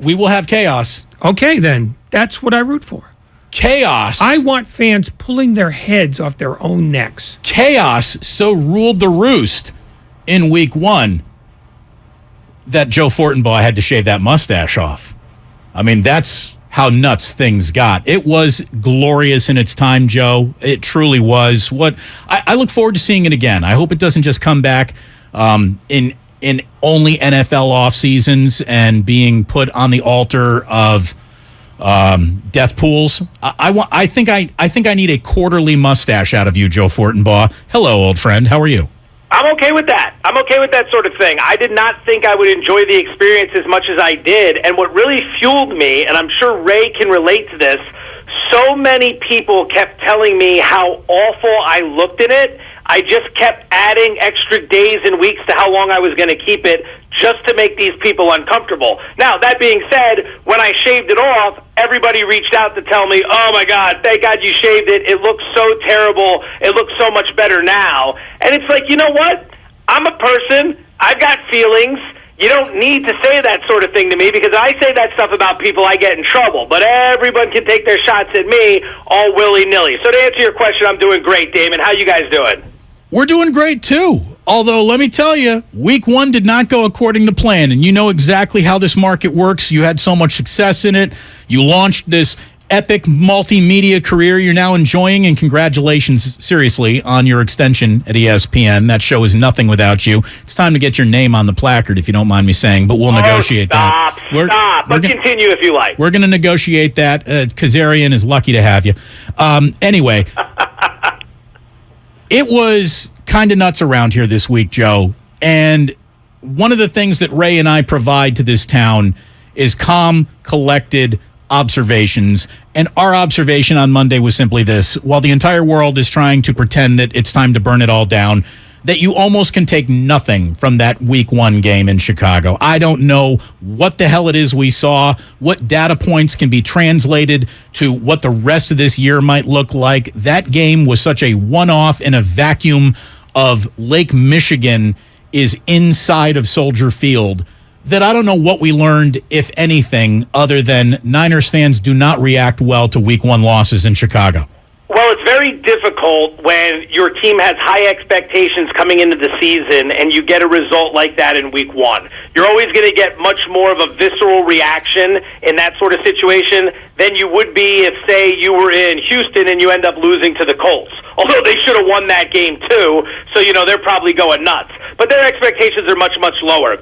We will have chaos. Okay, then. That's what I root for. Chaos. I want fans pulling their heads off their own necks. Chaos so ruled the roost in week 1 that Joe Fortenbaugh had to shave that mustache off. I mean, that's how nuts things got. It was glorious in its time, Joe. It truly was. I look forward to seeing it again. I hope it doesn't just come back in only NFL off seasons and being put on the altar of death pools. I think I need a quarterly mustache out of you, Joe Fortenbaugh. Hello, old friend. How are you? I'm okay with that. I'm okay with that sort of thing. I did not think I would enjoy the experience as much as I did. And what really fueled me, and I'm sure Ray can relate to this, so many people kept telling me how awful I looked in it. I just kept adding extra days and weeks to how long I was going to keep it just to make these people uncomfortable. Now, that being said, when I shaved it off, everybody reached out to tell me, oh my God, thank God you shaved it. It looks so terrible. It looks so much better now. And it's like, you know what? I'm a person. I've got feelings. You don't need to say that sort of thing to me because I say that stuff about people, I get in trouble. But everyone can take their shots at me all willy-nilly. So to answer your question, I'm doing great, Damon. How you guys doing? We're doing great, too. Although, let me tell you, week 1 did not go according to plan, and you know exactly how this market works. You had so much success in it. You launched this epic multimedia career you're now enjoying, and congratulations, seriously, on your extension at ESPN. That show is nothing without you. It's time to get your name on the placard, if you don't mind me saying, but we'll negotiate that. But continue if you like. We're going to negotiate that. Kazarian is lucky to have you. Anyway... It was kind of nuts around here this week, Joe. And one of the things that Ray and I provide to this town is calm, collected observations. And our observation on Monday was simply this. While the entire world is trying to pretend that it's time to burn it all down, that you almost can take nothing from that week 1 game in Chicago. I don't know what the hell it is we saw, what data points can be translated to what the rest of this year might look like. That game was such a one-off in a vacuum of Lake Michigan is inside of Soldier Field that I don't know what we learned, if anything, other than Niners fans do not react well to week 1 losses in Chicago. Well, it's very difficult when your team has high expectations coming into the season and you get a result like that in week 1. You're always going to get much more of a visceral reaction in that sort of situation than you would be if, say, you were in Houston and you end up losing to the Colts. Although they should have won that game too, so, they're probably going nuts. But their expectations are much, much lower.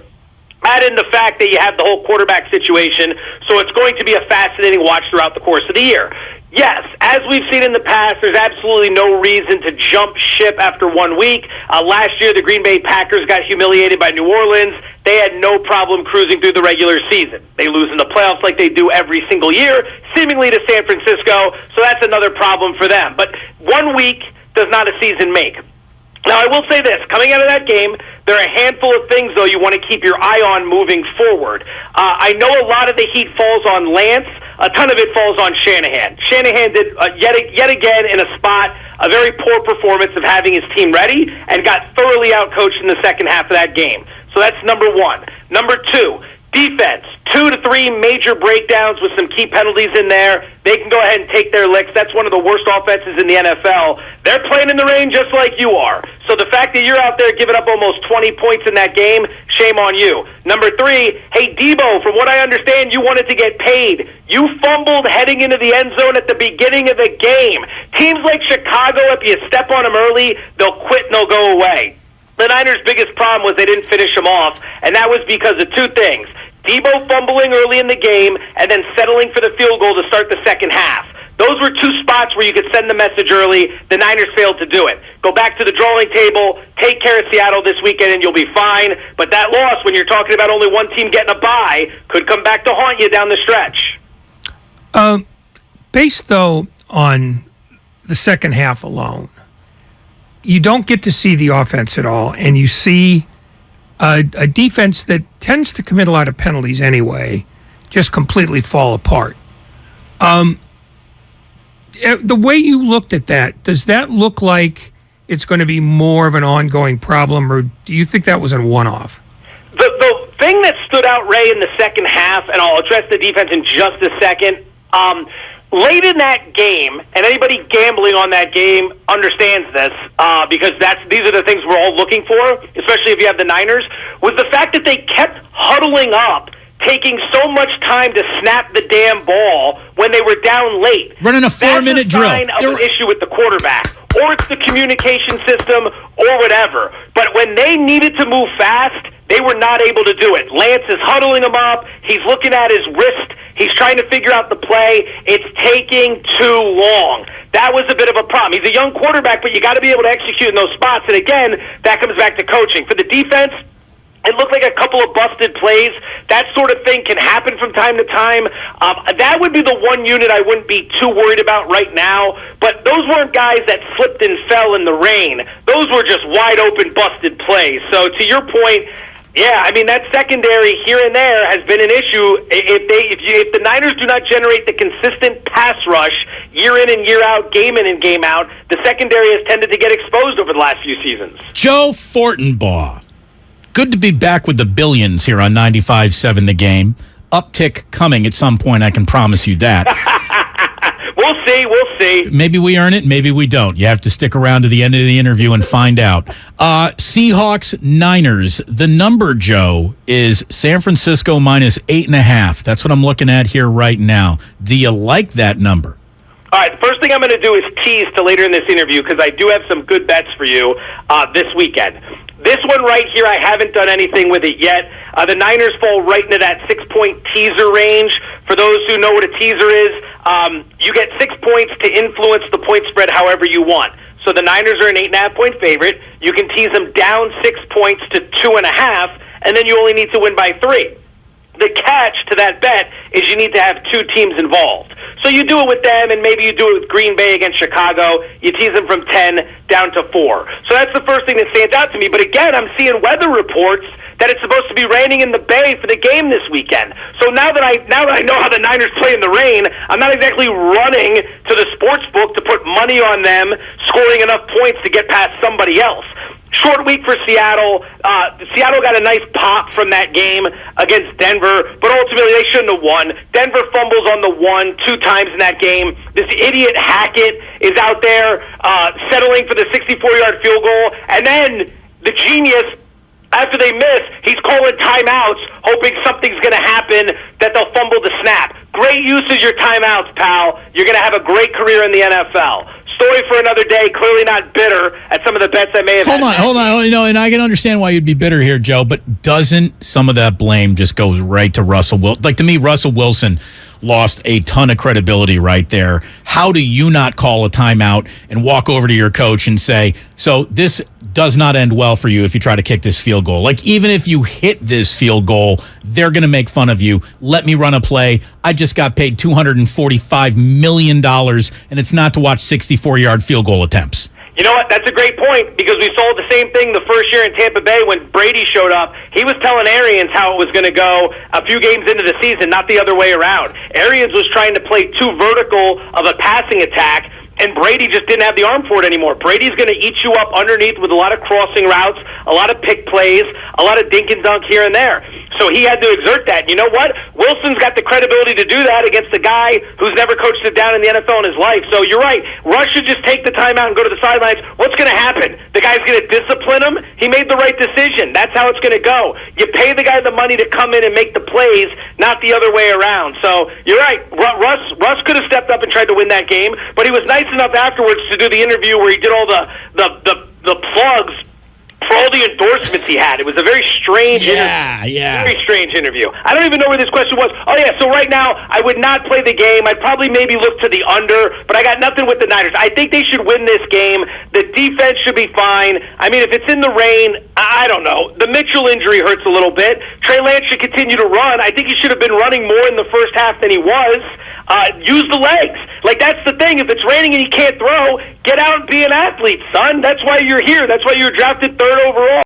Add in the fact that you have the whole quarterback situation, so it's going to be a fascinating watch throughout the course of the year. Yes, as we've seen in the past, there's absolutely no reason to jump ship after 1 week. Last year, the Green Bay Packers got humiliated by New Orleans. They had no problem cruising through the regular season. They lose in the playoffs like they do every single year, seemingly to San Francisco, so that's another problem for them. But 1 week does not a season make. Now, I will say this. Coming out of that game, there are a handful of things, though, you want to keep your eye on moving forward. I know a lot of the heat falls on Lance. A ton of it falls on Shanahan. Shanahan did, yet again, in a spot, a very poor performance of having his team ready and got thoroughly outcoached in the second half of that game. So that's number 1. Number 2, defense. 2 to 3 major breakdowns with some key penalties in there. They can go ahead and take their licks. That's one of the worst offenses in the NFL. They're playing in the rain just like you are. So the fact that you're out there giving up almost 20 points in that game, shame on you. Number 3, hey, Debo, from what I understand, you wanted to get paid. You fumbled heading into the end zone at the beginning of the game. Teams like Chicago, if you step on them early, they'll quit and they'll go away. The Niners' biggest problem was they didn't finish them off, and that was because of 2 things. Debo fumbling early in the game and then settling for the field goal to start the second half. Those were 2 spots where you could send the message early. The Niners failed to do it. Go back to the drawing table, take care of Seattle this weekend, and you'll be fine. But that loss, when you're talking about only one team getting a bye, could come back to haunt you down the stretch. Based, though, on the second half alone, you don't get to see the offense at all, and you see a defense that tends to commit a lot of penalties anyway just completely fall apart. The way you looked at that, does that look like it's going to be more of an ongoing problem, or do you think that was a one-off? The thing that stood out, Ray, in the second half, and I'll address the defense in just a second. Late in that game, and anybody gambling on that game understands this, because these are the things we're all looking for, especially if you have the Niners, was the fact that they kept huddling up, taking so much time to snap the damn ball when they were down late. Running a 4-minute drill. That's a sign of an issue with the quarterback, or it's the communication system, or whatever. But when they needed to move fast, they were not able to do it. Lance is huddling him up. He's looking at his wrist. He's trying to figure out the play. It's taking too long. That was a bit of a problem. He's a young quarterback, but you got to be able to execute in those spots. And again, that comes back to coaching. For the defense, it looked like a couple of busted plays. That sort of thing can happen from time to time. That would be the one unit I wouldn't be too worried about right now. But those weren't guys that slipped and fell in the rain. Those were just wide open busted plays. So to your point, yeah, I mean, that secondary here and there has been an issue. If the Niners do not generate the consistent pass rush year in and year out, game in and game out, the secondary has tended to get exposed over the last few seasons. Joe Fortenbaugh. Good to be back with the Billions here on 95.7 The Game. Uptick coming at some point, I can promise you that. We'll see. Maybe we earn it, maybe we don't. You have to stick around to the end of the interview and find out. Seahawks, Niners. The number, Joe, is San Francisco minus 8.5. That's what I'm looking at here right now. Do you like that number? All right, the first thing I'm going to do is tease to later in this interview because I do have some good bets for you this weekend. This one right here, I haven't done anything with it yet. The Niners fall right into that 6-point teaser range. For those who know what a teaser is, you get 6 points to influence the point spread however you want. So the Niners are an 8.5-point favorite. You can tease them down 6 points to 2.5, and then you only need to win by 3. The catch to that bet is you need to have 2 teams involved. So you do it with them, and maybe you do it with Green Bay against Chicago. You tease them from 10 down to 4. So that's the first thing that stands out to me. But again, I'm seeing weather reports that it's supposed to be raining in the Bay for the game this weekend. So now that I know how the Niners play in the rain, I'm not exactly running to the sports book to put money on them scoring enough points to get past somebody else. Short week for Seattle. Seattle got a nice pop from that game against Denver, but ultimately they shouldn't have won. Denver fumbles on the 1 2 times in that game. This idiot Hackett is out there settling for the 64-yard field goal, and then the genius, after they miss, he's calling timeouts, hoping something's going to happen, that they'll fumble the snap. Great use of your timeouts, pal. You're going to have a great career in the NFL. Story for another day. Clearly not bitter at some of the bets I may have. Hold on. You know, and I can understand why you'd be bitter here, Joe. But doesn't some of that blame just go right to Russell Wilson? Like, to me, Russell Wilson lost a ton of credibility right there. How do you not call a timeout and walk over to your coach and say, so this does not end well for you if you try to kick this field goal? Like, even if you hit this field goal, they're going to make fun of you. Let me run a play. I just got paid $245 million, and it's not to watch 64-yard field goal attempts. You know what? That's a great point, because we saw the same thing the first year in Tampa Bay when Brady showed up. He was telling Arians how it was going to go a few games into the season, not the other way around. Arians was trying to play too vertical of a passing attack, and Brady just didn't have the arm for it anymore. Brady's going to eat you up underneath with a lot of crossing routes, a lot of pick plays, a lot of dink and dunk here and there. So he had to exert that. You know what? Wilson's got the credibility to do that against a guy who's never coached it down in the NFL in his life. So you're right. Russ should just take the timeout and go to the sidelines. What's going to happen? The guy's going to discipline him? He made the right decision. That's how it's going to go. You pay the guy the money to come in and make the plays, not the other way around. So you're right. Russ could have stepped up and tried to win that game, but he was nice enough afterwards to do the interview where he did all the plugs for all the endorsements he had. It was a very strange interview. Very strange interview. I don't even know where this question was. Oh, yeah, so right now, I would not play the game. I'd probably maybe look to the under, but I got nothing with the Niners. I think they should win this game. The defense should be fine. I mean, if it's in the rain, I don't know. The Mitchell injury hurts a little bit. Trey Lance should continue to run. I think he should have been running more in the first half than he was. Use the legs. Like, that's the thing. If it's raining and you can't throw, get out and be an athlete, son. That's why you're here. That's why you were drafted 3rd overall.